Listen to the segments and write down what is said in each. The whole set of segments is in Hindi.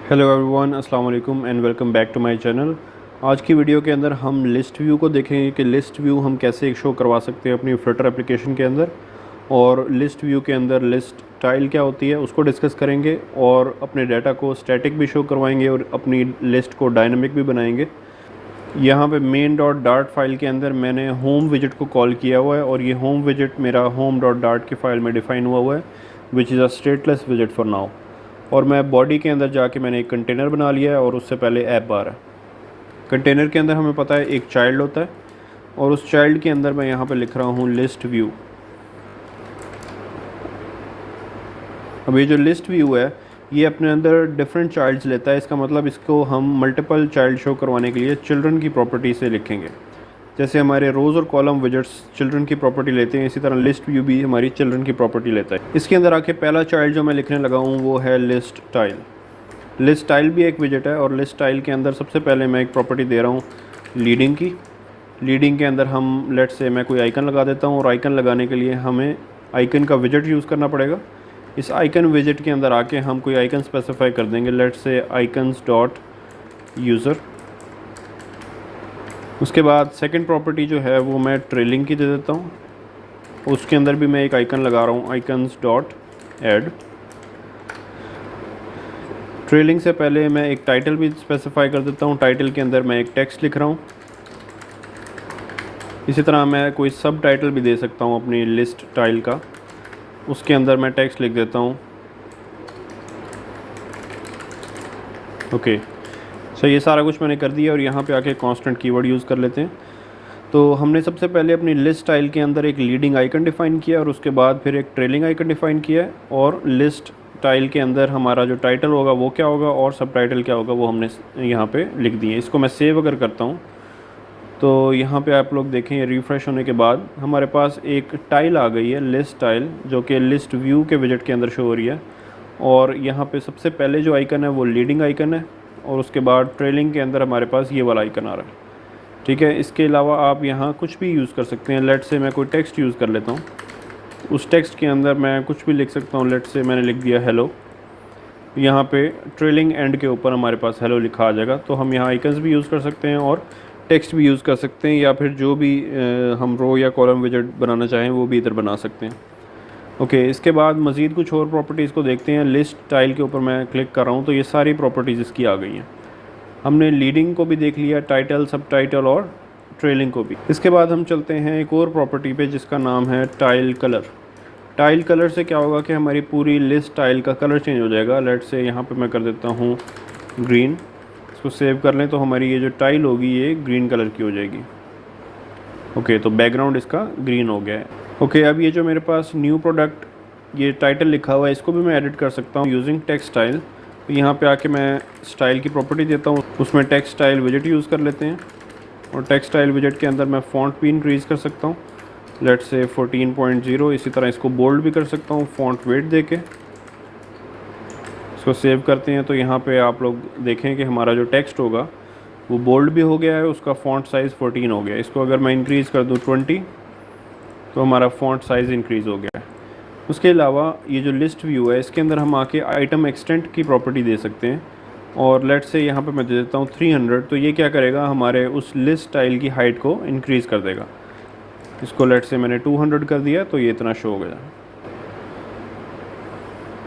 हेलो एवरीवन, अस्सलाम वालेकुम and welcome back to my channel. आज की वीडियो के अंदर हम लिस्ट व्यू को देखेंगे कि लिस्ट व्यू हम कैसे शो करवा सकते हैं अपनी फ्लटर एप्लीकेशन के अंदर, और लिस्ट व्यू के अंदर लिस्ट टाइल क्या होती है उसको डिस्कस करेंगे, और अपने डाटा को स्टैटिक भी शो करवाएंगे और अपनी लिस्ट को डायनामिक भी बनाएंगे। यहाँ पे मेन डॉट डार्ट फाइल के अंदर मैंने होम विजिट को कॉल किया हुआ है, और ये होम विजिट मेरा होम डॉट डार्ट की फ़ाइल में डिफ़ाइन हुआ है, which is a stateless visit for now. और मैं बॉडी के अंदर जाके मैंने एक कंटेनर बना लिया है, और उससे पहले ऐप बार है। कंटेनर के अंदर हमें पता है एक चाइल्ड होता है, और उस चाइल्ड के अंदर मैं यहाँ पे लिख रहा हूँ लिस्ट व्यू। अब ये जो लिस्ट व्यू है ये अपने अंदर डिफरेंट चाइल्ड्स लेता है। इसका मतलब इसको हम मल्टीपल चाइल्ड शो करवाने के लिए चिल्ड्रन की प्रॉपर्टी से लिखेंगे। जैसे हमारे रोज़ और कॉलम विजेट्स चिल्ड्रन की प्रॉपर्टी लेते हैं, इसी तरह लिस्ट व्यू भी हमारी चिल्ड्रन की प्रॉपर्टी लेता है। इसके अंदर आके पहला चाइल्ड जो मैं लिखने लगा हूँ वो है लिस्ट टाइल। लिस्ट टाइल भी एक विजेट है, और लिस्ट टाइल के अंदर सबसे पहले मैं एक प्रॉपर्टी दे रहा हूँ लीडिंग की। लीडिंग के अंदर हम लेट से मैं कोई आइकन लगा देता हूँ, और आइकन लगाने के लिए हमें आइकन का विजेट यूज़ करना पड़ेगा। इस आइकन विजेट के अंदर आके हम कोई आइकन स्पेसिफाई कर देंगे, लेट से आइकन्स डॉट यूज़र। उसके बाद सेकंड प्रॉपर्टी जो है वो मैं ट्रेलिंग की दे देता हूँ। उसके अंदर भी मैं एक आइकन लगा रहा हूँ, आइकन्स डॉट ऐड। ट्रेलिंग से पहले मैं एक टाइटल भी स्पेसिफाई कर देता हूँ। टाइटल के अंदर मैं एक टेक्स्ट लिख रहा हूँ। इसी तरह मैं कोई सब टाइटल भी दे सकता हूँ अपनी लिस्ट टाइल का। उसके अंदर मैं टेक्स्ट लिख देता हूँ ओके। सो ये सारा कुछ मैंने कर दिया, और यहाँ पे आके कांस्टेंट कीवर्ड यूज़ कर लेते हैं। तो हमने सबसे पहले अपनी लिस्ट टाइल के अंदर एक लीडिंग आइकन डिफ़ाइन किया, और उसके बाद फिर एक ट्रेलिंग आइकन डिफ़ाइन किया है, और लिस्ट टाइल के अंदर हमारा जो टाइटल होगा वो क्या होगा और सब टाइटल क्या होगा वो हमने यहाँ पे लिख दिए। इसको मैं सेव अगर करता हूँ तो यहाँ पे आप लोग देखें, ये रिफ़्रेश होने के बाद हमारे पास एक टाइल आ गई है, लिस्ट टाइल, जो कि लिस्ट व्यू के विजेट के अंदर शो हो रही है। और यहाँ पे सबसे पहले जो आइकन है वो लीडिंग आइकन है, और उसके बाद ट्रेलिंग के अंदर हमारे पास ये वाला आइकन आ रहा है। ठीक है, इसके अलावा आप यहाँ कुछ भी यूज़ कर सकते हैं। लेट से मैं कोई टेक्स्ट यूज़ कर लेता हूँ, उस टेक्स्ट के अंदर मैं कुछ भी लिख सकता हूँ। लेट से मैंने लिख दिया हेलो। यहाँ पे ट्रेलिंग एंड के ऊपर हमारे पास हेलो लिखा आ जाएगा। तो हम यहाँ आइकन्स भी यूज़ कर सकते हैं और टेक्स्ट भी यूज़ कर सकते हैं, या फिर जो भी हम रो या कॉलम विजेट बनाना चाहें वो भी इधर बना सकते हैं। ओके, इसके बाद मज़ीद कुछ और प्रॉपर्टीज़ को देखते हैं। लिस्ट टाइल के ऊपर मैं क्लिक कर रहा हूँ तो ये सारी प्रॉपर्टीज़ इसकी आ गई हैं। हमने लीडिंग को भी देख लिया, टाइटल, सब टाइटल और ट्रेलिंग को भी। इसके बाद हम चलते हैं एक और प्रॉपर्टी पे जिसका नाम है टाइल कलर। टाइल कलर से क्या होगा कि हमारी पूरी लिस्ट टाइल का कलर चेंज हो जाएगा। लेट से यहाँ पे मैं कर देता हूँ ग्रीन। इसको सेव कर लें तो हमारी ये जो टाइल होगी ये ग्रीन कलर की हो जाएगी। ओके, तो बैकग्राउंड इसका ग्रीन हो गया है। ओके, अब ये जो मेरे पास न्यू प्रोडक्ट ये टाइटल लिखा हुआ है इसको भी मैं एडिट कर सकता हूँ यूजिंग टेक्स्ट स्टाइल। तो यहाँ पे आके मैं स्टाइल की प्रॉपर्टी देता हूँ, उसमें टेक्स्ट स्टाइल विजेट यूज़ कर लेते हैं, और टेक्स्ट स्टाइल विजेट के अंदर मैं फ़ॉन्ट भी इंक्रीज़ कर सकता हूँ, लेट से 14.0। इसी तरह इसको बोल्ड भी कर सकता हूँ फ़ॉन्ट वेट दे के। इसको सेव करते हैं तो यहाँ पे आप लोग देखें कि हमारा जो टेक्स्ट होगा वो बोल्ड भी हो गया है, उसका फ़ॉन्ट साइज़ 14 हो गया। इसको अगर मैं इंक्रीज़ कर दूँ 20 तो हमारा फ़ॉन्ट साइज़ इंक्रीज़ हो गया है। उसके अलावा ये जो लिस्ट व्यू है इसके अंदर हम आके आइटम एक्सटेंट की प्रॉपर्टी दे सकते हैं, और लेट से यहाँ पे मैं दे देता हूँ 300। तो ये क्या करेगा, हमारे उस लिस्ट टाइल की हाइट को इंक्रीज़ कर देगा। इसको लेट से मैंने 200 कर दिया तो ये इतना शो हो गया।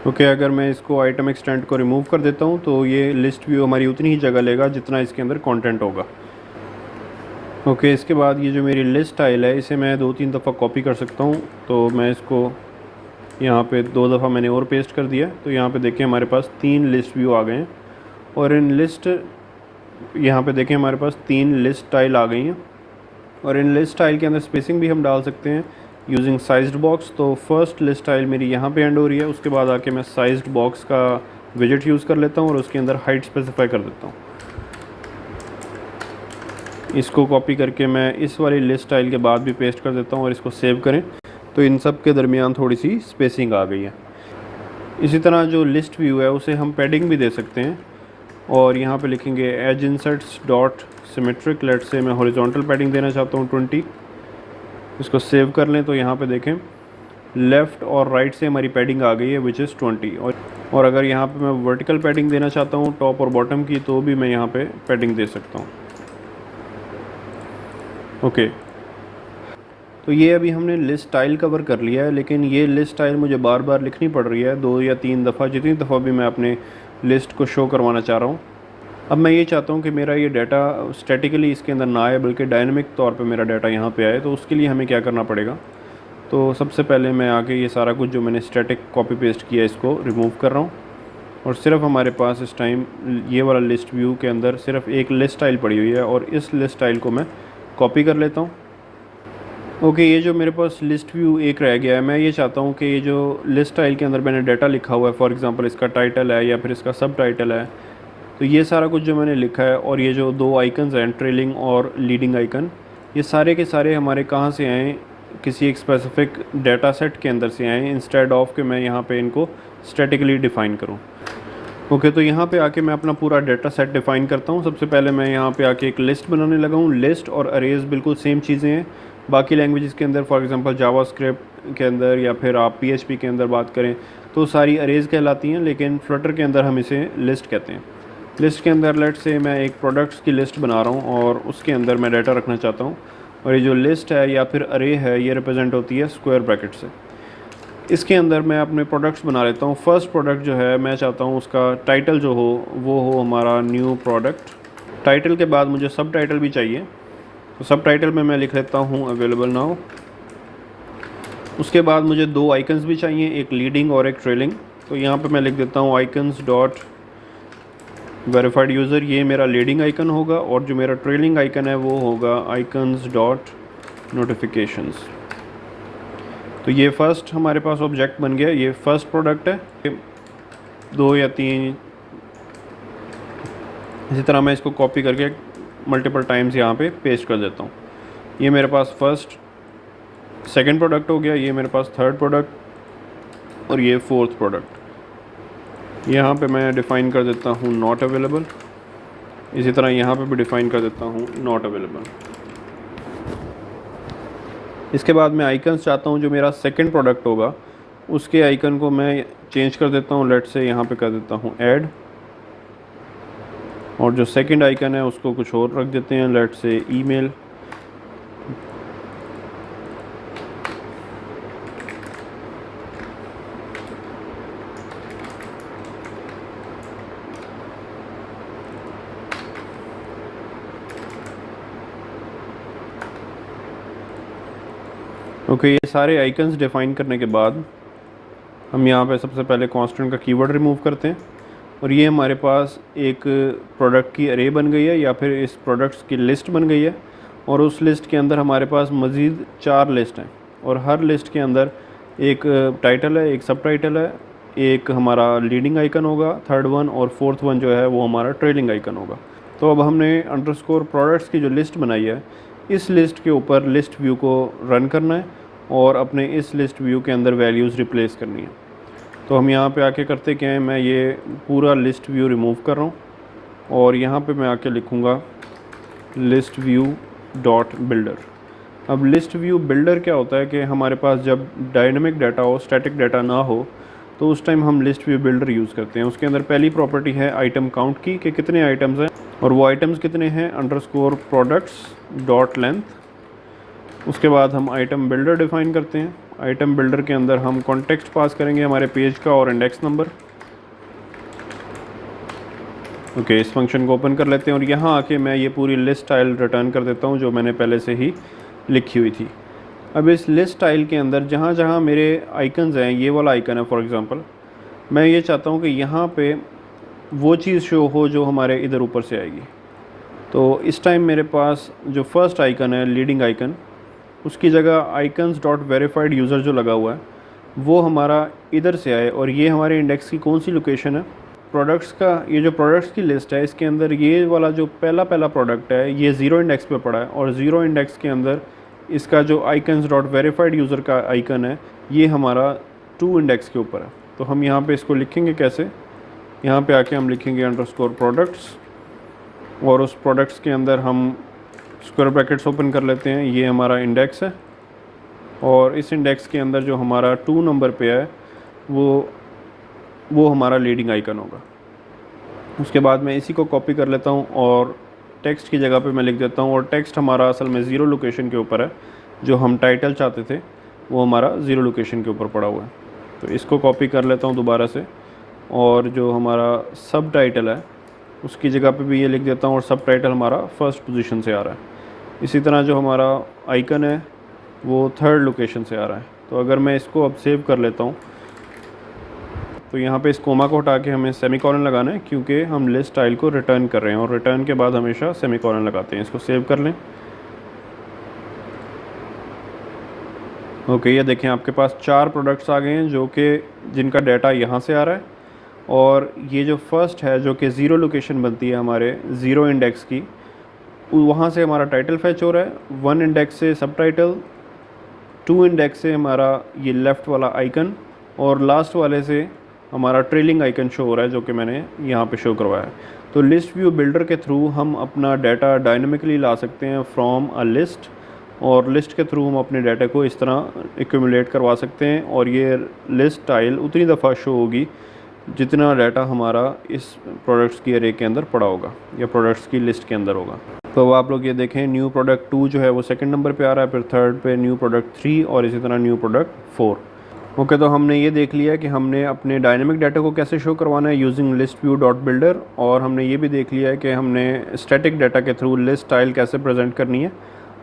ओके, अगर मैं इसको आइटम एक्सटेंट को रिमूव कर देता हूँ तो ये लिस्ट व्यू हमारी उतनी ही जगह लेगा जितना इसके अंदर कंटेंट होगा। ओके, इसके बाद ये जो मेरी लिस्ट टाइल है इसे मैं 2-3 दफ़ा कॉपी कर सकता हूँ। तो मैं इसको यहाँ पे 2 दफ़ा मैंने और पेस्ट कर दिया। तो यहाँ पे देखें हमारे पास 3 लिस्ट व्यू आ गए हैं, और इन लिस्ट यहाँ पे देखें हमारे पास 3 लिस्ट टाइल आ गई हैं, और इन लिस्ट टाइल के अंदर स्पेसिंग भी हम डाल सकते हैं यूजिंग साइज्ड बॉक्स। तो फर्स्ट लिस्ट टाइल मेरी यहाँ पे एंड हो रही है, उसके बाद आके मैं साइज्ड बॉक्स का विजेट यूज़ कर लेता हूँ और उसके अंदर हाइट स्पेसिफाई कर देता हूँ। इसको कॉपी करके मैं इस वाली लिस्ट टाइल के बाद भी पेस्ट कर देता हूँ, और इसको सेव करें तो इन सब के दरमियान थोड़ी सी स्पेसिंग आ गई है। इसी तरह जो लिस्ट व्यू है उसे हम पैडिंग भी दे सकते हैं, और यहाँ पे लिखेंगे एज इंसर्ट्स डॉट सिमेट्रिक। लेट से मैं हॉरिजॉन्टल पैडिंग देना चाहता हूँ 20। इसको सेव कर लें तो यहाँ पे देखें लेफ़्ट और राइट से हमारी पैडिंग आ गई है विच इज़ 20। और और अगर यहाँ पे मैं वर्टिकल पैडिंग देना चाहता हूँ टॉप और बॉटम की, तो भी मैं यहाँ पे पैडिंग दे सकता हूँ। ओके, तो ये अभी हमने लिस्ट स्टाइल कवर कर लिया है, लेकिन ये लिस्ट स्टाइल मुझे बार बार लिखनी पड़ रही है, 2 या 3 दफ़ा, जितनी दफ़ा भी मैं अपने लिस्ट को शो करवाना चाह रहा हूँ। अब मैं ये चाहता हूँ कि मेरा ये डाटा स्टैटिकली इसके अंदर ना आए, बल्कि डायनेमिक तौर पे मेरा डाटा यहाँ पे आए। तो उसके लिए हमें क्या करना पड़ेगा? तो सबसे पहले मैं आके ये सारा कुछ जो मैंने स्टैटिक कॉपी पेस्ट किया इसको रिमूव कर रहा हूँ, और सिर्फ हमारे पास इस टाइम ये वाला लिस्ट व्यू के अंदर सिर्फ एक लिस्ट स्टाइल पड़ी हुई है, और इस लिस्ट स्टाइल को मैं कॉपी कर लेता हूँ। ओके, ये जो मेरे पास लिस्ट व्यू एक रह गया है, मैं ये चाहता हूँ कि ये जो लिस्ट स्टाइल के अंदर मैंने डाटा लिखा हुआ है, फॉर एग्जांपल इसका टाइटल है या फिर इसका सब टाइटल है, तो ये सारा कुछ जो मैंने लिखा है और ये जो 2 आइकन्स हैं, ट्रेलिंग और लीडिंग आइकन, ये सारे के सारे हमारे कहाँ से आए? किसी एक स्पेसिफिक डाटा सेट के अंदर से आए, इंस्टेड ऑफ कि मैं यहाँ पे इनको स्टैटिकली डिफ़ाइन करूँ। ओके, तो यहाँ पे आके मैं अपना पूरा डाटा सेट डिफ़ाइन करता हूँ। सबसे पहले मैं यहाँ पे आके एक लिस्ट बनाने लगा हूँ। लिस्ट और अरेज बिल्कुल सेम चीज़ें हैं। बाकी लैंग्वेजेस के अंदर, फॉर एग्जांपल जावास्क्रिप्ट के अंदर या फिर आप पीएचपी के अंदर बात करें तो सारी अरेज कहलाती हैं, लेकिन फ्लटर के अंदर हम इसे लिस्ट कहते हैं। लिस्ट के अंदर लेट से मैं एक प्रोडक्ट्स की लिस्ट बना रहा हूँ और उसके अंदर मैं डाटा रखना चाहता हूँ, और ये जो लिस्ट है या फिर अरे है, ये रिप्रेजेंट होती है स्क्वायर ब्रैकेट से। इसके अंदर मैं अपने प्रोडक्ट्स बना लेता हूँ। फर्स्ट प्रोडक्ट जो है मैं चाहता हूँ उसका टाइटल जो हो वो हो हमारा न्यू प्रोडक्ट। टाइटल के बाद मुझे सब टाइटल भी चाहिए, तो सब टाइटल में मैं लिख लेता हूँ अवेलेबल नाउ। उसके बाद मुझे 2 आइकन्स भी चाहिए, एक लीडिंग और एक ट्रेलिंग। तो यहाँ पे मैं लिख देता हूँ आइकन्स डॉट वेरीफाइड यूज़र, ये मेरा लीडिंग आइकन होगा, और जो मेरा ट्रेलिंग आइकन है वो होगा आइकन्स डॉट नोटिफिकेशंस। तो ये फर्स्ट हमारे पास ऑब्जेक्ट बन गया, ये फर्स्ट प्रोडक्ट है। 2 या 3 इसी तरह मैं इसको कॉपी करके मल्टीपल टाइम्स यहाँ पे पेस्ट कर देता हूँ। ये मेरे पास फर्स्ट सेकंड प्रोडक्ट हो गया, ये मेरे पास थर्ड प्रोडक्ट, और ये फोर्थ प्रोडक्ट। यहाँ पे मैं डिफ़ाइन कर देता हूँ नॉट अवेलेबल। इसी तरह यहाँ पे भी डिफ़ाइन कर देता हूँ नॉट अवेलेबल। इसके बाद मैं आइकन्स चाहता हूँ जो मेरा सेकंड प्रोडक्ट होगा उसके आइकन को मैं चेंज कर देता हूँ। लेट से यहाँ पे कर देता हूँ ऐड, और जो सेकंड आइकन है उसको कुछ और रख देते हैं, लेट से ईमेल। ओके, ये सारे आइकन्स डिफ़ाइन करने के बाद हम यहाँ पे सबसे पहले कांस्टेंट का कीवर्ड रिमूव करते हैं, और ये हमारे पास एक प्रोडक्ट की अरे बन गई है या फिर इस प्रोडक्ट्स की लिस्ट बन गई है। और उस लिस्ट के अंदर हमारे पास मज़ीद 4 लिस्ट हैं, और हर लिस्ट के अंदर एक टाइटल है, एक सब टाइटल है, एक हमारा लीडिंग आइकन होगा थर्ड वन, और फोर्थ वन जो है वो हमारा ट्रेलिंग आइकन होगा। तो अब हमने अंडरस्कोर प्रोडक्ट्स की जो लिस्ट बनाई है, इस लिस्ट के ऊपर लिस्ट व्यू को रन करना है और अपने इस लिस्ट व्यू के अंदर वैल्यूज़ रिप्लेस करनी है। तो हम यहाँ पे आके करते क्या है, मैं ये पूरा लिस्ट व्यू रिमूव कर रहा हूँ, और यहाँ पे मैं आके लिखूँगा लिस्ट व्यू डॉट बिल्डर। अब लिस्ट व्यू बिल्डर क्या होता है कि हमारे पास जब डायनेमिक डाटा हो, स्टैटिक डाटा ना हो, तो उस टाइम हम लिस्ट व्यू बिल्डर यूज़ करते हैं। उसके अंदर पहली प्रॉपर्टी है आइटम काउंट की, कि कितने आइटम्स हैं, और वो आइटम्स कितने हैं अंडरस्कोर प्रोडक्ट्स डॉट लेंथ। उसके बाद हम आइटम बिल्डर डिफ़ाइन करते हैं। आइटम बिल्डर के अंदर हम कॉन्टेक्स्ट पास करेंगे हमारे पेज का और इंडेक्स नंबर। ओके, इस फंक्शन को ओपन कर लेते हैं, और यहाँ आके मैं ये पूरी लिस्ट स्टाइल रिटर्न कर देता हूँ जो मैंने पहले से ही लिखी हुई थी। अब इस लिस्ट स्टाइल के अंदर जहाँ जहाँ मेरे आइकन्स हैं, ये वाला आइकन है फॉर एग्ज़ाम्पल, मैं ये चाहता हूँ कि यहाँ पे वो चीज़ शो हो जो हमारे इधर ऊपर से आएगी। तो इस टाइम मेरे पास जो फर्स्ट आइकन है लीडिंग आइकन, उसकी जगह आइकन्स डॉट वेरीफाइड यूज़र जो लगा हुआ है वो हमारा इधर से आए, और ये हमारे इंडेक्स की कौन सी लोकेशन है, प्रोडक्ट्स का। ये जो प्रोडक्ट्स की लिस्ट है इसके अंदर ये वाला जो पहला प्रोडक्ट है ये 0 इंडेक्स पे पड़ा है, और 0 इंडेक्स के अंदर इसका जो आइकन्स डॉट वेरीफाइड यूज़र का आइकन है ये हमारा 2 इंडेक्स के ऊपर है। तो हम यहाँ पे इसको लिखेंगे कैसे, यहाँ पे आके हम लिखेंगे अंडरस्कोर प्रोडक्ट्स, और उस प्रोडक्ट्स के अंदर हम स्क्वायर ब्रैकेट्स ओपन कर लेते हैं, ये हमारा इंडेक्स है, और इस इंडेक्स के अंदर जो हमारा 2 नंबर पे है वो वो हमारा लीडिंग आइकन होगा। उसके बाद मैं इसी को कॉपी कर लेता हूँ और टेक्स्ट की जगह पे मैं लिख देता हूँ, और टेक्स्ट हमारा असल में ज़ीरो लोकेशन के ऊपर है। जो हम टाइटल चाहते थे वो हमारा ज़ीरो लोकेशन के ऊपर पड़ा हुआ है। तो इसको कॉपी कर लेता हूँ दोबारा से, और जो हमारा सब टाइटल है उसकी जगह पे भी ये लिख देता हूँ, और सब टाइटल हमारा फर्स्ट पोजीशन से आ रहा है। इसी तरह जो हमारा आइकन है वो थर्ड लोकेशन से आ रहा है। तो अगर मैं इसको अब सेव कर लेता हूँ, तो यहाँ पे इस कोमा को हटा के हमें सेमीकोलन लगाना है, क्योंकि हम लिस्ट स्टाइल को रिटर्न कर रहे हैं, और रिटर्न के बाद हमेशा सेमीकोलन लगाते हैं। इसको सेव कर लें। ओके, ये देखें आपके पास 4 प्रोडक्ट्स आ गए हैं जो कि जिनका डाटा यहाँ से आ रहा है, और ये जो फर्स्ट है जो कि ज़ीरो लोकेशन बनती है हमारे ज़ीरो इंडेक्स की, वहाँ से हमारा टाइटल फैच हो रहा है। 1 इंडेक्स से सब टाइटल, 2 इंडेक्स से हमारा ये लेफ़्ट वाला आइकन, और लास्ट वाले से हमारा ट्रेलिंग आइकन शो हो रहा है जो कि मैंने यहाँ पे शो करवाया है। तो लिस्ट व्यू बिल्डर के थ्रू हम अपना डाटा डायनामिकली ला सकते हैं फ्रॉम अ लिस्ट, और लिस्ट के थ्रू हम अपने डाटा को इस तरह एक्यूमुलेट करवा सकते हैं, और ये लिस्ट स्टाइल उतनी दफ़ा शो होगी जितना डाटा हमारा इस प्रोडक्ट्स की अरे के अंदर पड़ा होगा या प्रोडक्ट्स की लिस्ट के अंदर होगा। तो आप लोग ये देखें, न्यू प्रोडक्ट 2 जो है वो सेकंड नंबर पे आ रहा है, फिर थर्ड पे न्यू प्रोडक्ट 3, और इसी तरह न्यू प्रोडक्ट 4। ओके, तो हमने ये देख लिया कि हमने अपने डायनेमिक डाटा को कैसे शो करवाना है using list view dot builder, और हमने ये भी देख लिया है कि हमने स्टैटिक डाटा के थ्रू लिस्ट स्टाइल कैसे प्रेजेंट करनी है।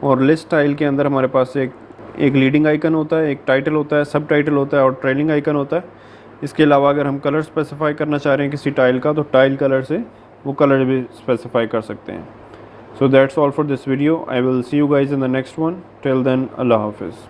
और लिस्ट स्टाइल के अंदर हमारे पास एक लीडिंग आइकन होता है, एक टाइटल होता है, सब टाइटल होता है, और ट्रेलिंग आइकन होता है। इसके अलावा अगर हम कलर स्पेसिफाई करना चाह रहे हैं किसी टाइल का, तो टाइल कलर से वो कलर भी स्पेसिफाई कर सकते हैं। So that's all for this video. I will see you guys in the next one. Till then, अल्लाह हाफिज़।